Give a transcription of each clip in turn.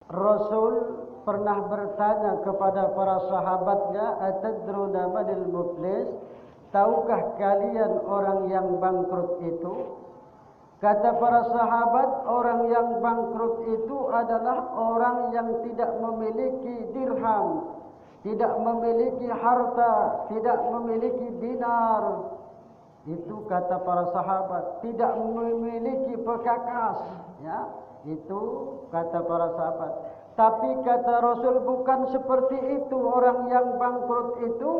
Rasul pernah bertanya kepada para sahabatnya, atadruna manil muflis? Tahukah kalian orang yang bangkrut itu? Kata para sahabat, orang yang bangkrut itu adalah orang yang tidak memiliki dirham, tidak memiliki harta, tidak memiliki dinar. Itu kata para sahabat, tidak memiliki perkakas, ya. Itu kata para sahabat. Tapi kata Rasul, bukan seperti itu orang yang bangkrut itu.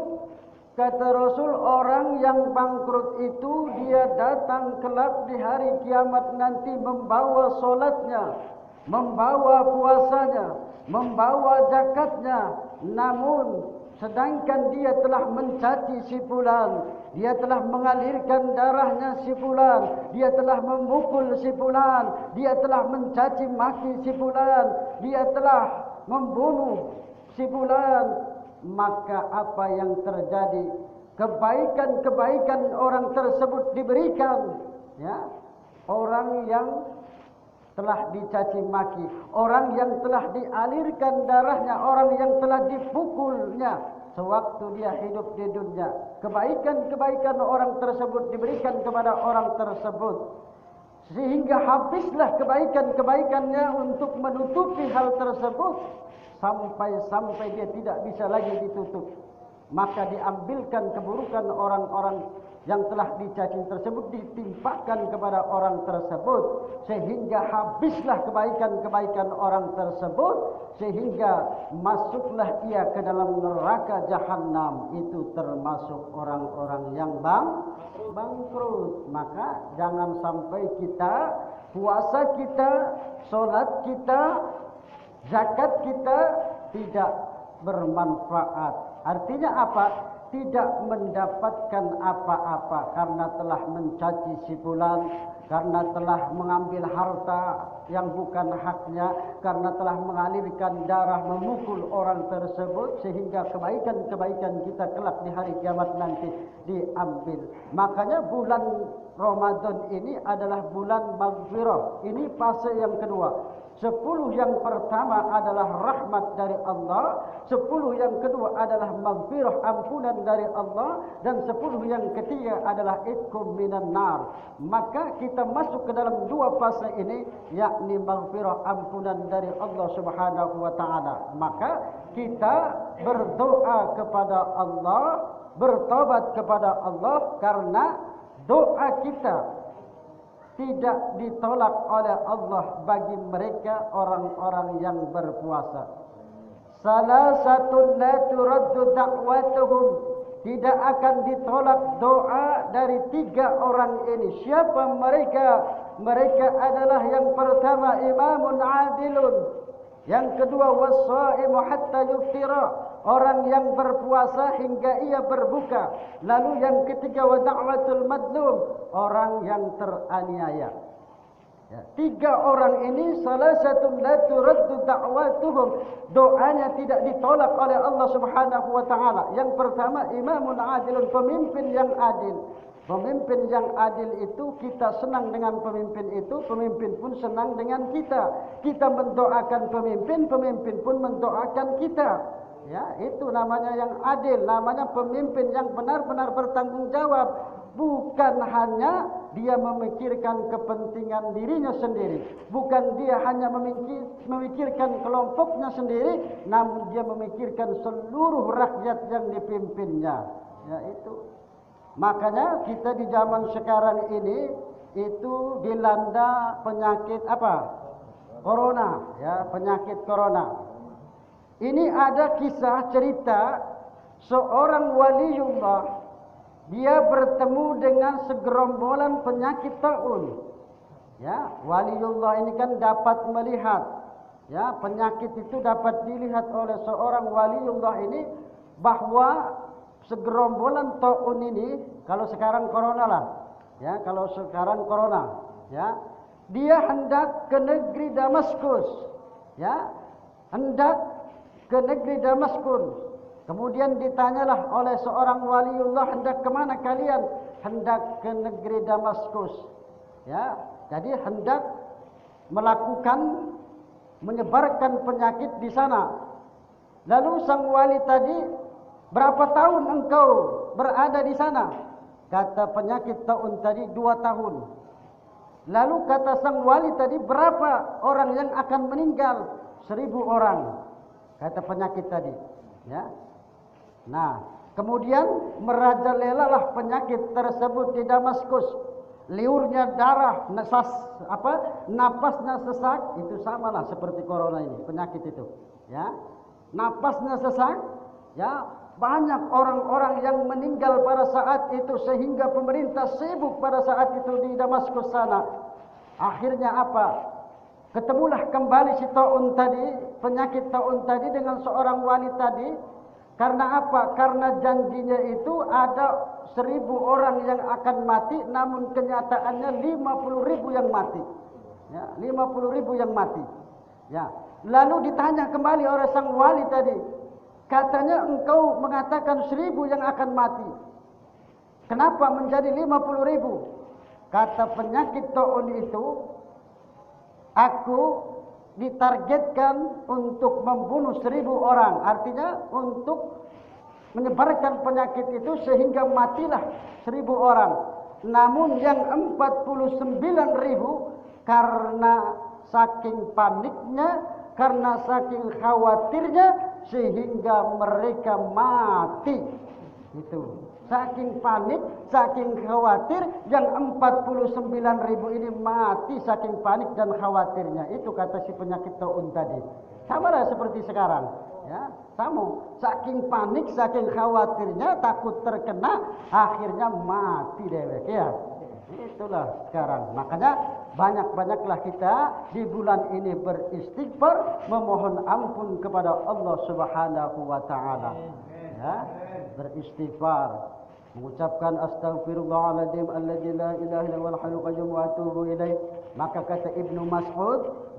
Kata Rasul, orang yang bangkrut itu dia datang kelak di hari kiamat nanti membawa solatnya, membawa puasanya, membawa zakatnya. Namun sedangkan dia telah mencaci si fulan, dia telah mengalirkan darahnya si fulan, dia telah memukul si fulan, dia telah mencaci maki si fulan, dia telah membunuh si fulan. Maka apa yang terjadi? Kebaikan-kebaikan orang tersebut diberikan, ya. Orang yang telah dicaci maki, orang yang telah dialirkan darahnya, orang yang telah dipukulnya sewaktu dia hidup di dunia, kebaikan-kebaikan orang tersebut diberikan kepada orang tersebut, sehingga habislah kebaikan-kebaikannya untuk menutupi hal tersebut, sampai dia tidak bisa lagi ditutup. Maka diambilkan keburukan orang-orang yang telah dicaci tersebut, ditimpakan kepada orang tersebut, sehingga habislah kebaikan-kebaikan orang tersebut, sehingga masuklah ia ke dalam neraka jahanam. Itu termasuk orang-orang yang bangkrut. Maka jangan sampai kita, puasa kita, solat kita, zakat kita tidak bermanfaat. Artinya apa? Tidak mendapatkan apa-apa karena telah mencaci si fulan, karena telah mengambil harta yang bukan haknya, karena telah mengalirkan darah, memukul orang tersebut, sehingga kebaikan-kebaikan kita kelak di hari kiamat nanti diambil. Makanya bulan Ramadan ini adalah bulan maghfirah. Ini fase yang kedua. 10 yang pertama adalah rahmat dari Allah, 10 yang kedua adalah maghfirah, ampunan dari Allah, dan 10 yang ketiga adalah itqum minan nar. Maka kita masuk ke dalam dua fase ini, yakni maghfirah, ampunan dari Allah Subhanahu wa taala. Maka kita berdoa kepada Allah, bertobat kepada Allah, karena doa kita tidak ditolak oleh Allah bagi mereka orang-orang yang berpuasa. Salah satu la turaddu da'watuhum, tidak akan ditolak doa dari 3 orang ini. Siapa mereka? Mereka adalah yang pertama imamun adilun, yang kedua was-shaimu hatta yuftira, orang yang berpuasa hingga ia berbuka. Lalu yang ketiga wa da'watul madlum, orang yang teraniaya. Ya, 3 orang ini salah satu la turaddu da'watuhum, doanya tidak ditolak oleh Allah Subhanahu wa taala. Yang pertama imamun adilun, pemimpin yang adil. Pemimpin yang adil itu, kita senang dengan pemimpin itu, pemimpin pun senang dengan kita. Kita mendoakan pemimpin, pemimpin pun mendoakan kita. Ya, itu namanya yang adil, namanya pemimpin yang benar-benar bertanggung jawab. Bukan hanya dia memikirkan kepentingan dirinya sendiri, bukan dia hanya memikirkan kelompoknya sendiri, namun dia memikirkan seluruh rakyat yang dipimpinnya. Ya, itu. Makanya kita di zaman sekarang ini itu dilanda penyakit apa? Corona, ya, penyakit corona. Ini ada kisah cerita seorang waliullah, dia bertemu dengan segerombolan penyakit taun. Ya, waliullah ini kan dapat melihat. Ya, penyakit itu dapat dilihat oleh seorang waliullah ini, bahwa segerombolan taun ini, kalau sekarang corona lah, ya, kalau sekarang corona, ya, dia hendak ke negeri Damaskus, ya, hendak ke negeri Damaskus. Kemudian ditanyalah oleh seorang waliullah, hendak ke mana kalian? Hendak ke negeri Damaskus, ya, jadi hendak melakukan menyebarkan penyakit di sana. Lalu sang wali tadi, berapa tahun engkau berada di sana? Kata penyakit taun tadi 2 tahun. Lalu kata sang wali tadi, berapa orang yang akan meninggal? 1000 orang. Kata penyakit tadi. Ya. Nah, kemudian merajalelalah penyakit tersebut di Damaskus. Liurnya darah, napasnya sesak, itu samalah seperti corona ini, penyakit itu. Ya, napasnya sesak, ya, banyak orang-orang yang meninggal pada saat itu sehingga pemerintah sibuk pada saat itu di Damaskus sana. Akhirnya apa? Ketemulah kembali si taun tadi, penyakit taun tadi dengan seorang wali tadi. Karena apa? Karena janjinya itu ada 1000 orang yang akan mati, namun kenyataannya 50.000 yang mati. Ya, 50.000 yang mati. Ya. Lalu ditanya kembali oleh sang wali tadi, katanya engkau mengatakan 1000 yang akan mati. Kenapa menjadi 50.000? Kata penyakit taun itu, aku ditargetkan untuk membunuh 1000 orang. Artinya untuk menyebarkan penyakit itu sehingga matilah 1000 orang. Namun yang 49.000 karena saking paniknya, karena saking khawatirnya sehingga mereka mati. Itu. Saking panik, saking khawatir, yang 49.000 ini mati saking panik dan khawatirnya. Itu kata si penyakit taun tadi. Sama lah seperti sekarang. Ya, sama. Saking panik, saking khawatirnya, takut terkena, akhirnya mati dewek. Ya, itulah sekarang. Makanya banyak-banyaklah kita di bulan ini beristighfar, memohon ampun kepada Allah Subhanahu wa taala. Ya, beristighfar, mengucapkan astaghfirullahaladzim alladzi la ilaha illa huwal hayyul qayyum wa atubu ilaih. Maka kata Ibnu Mas'ud,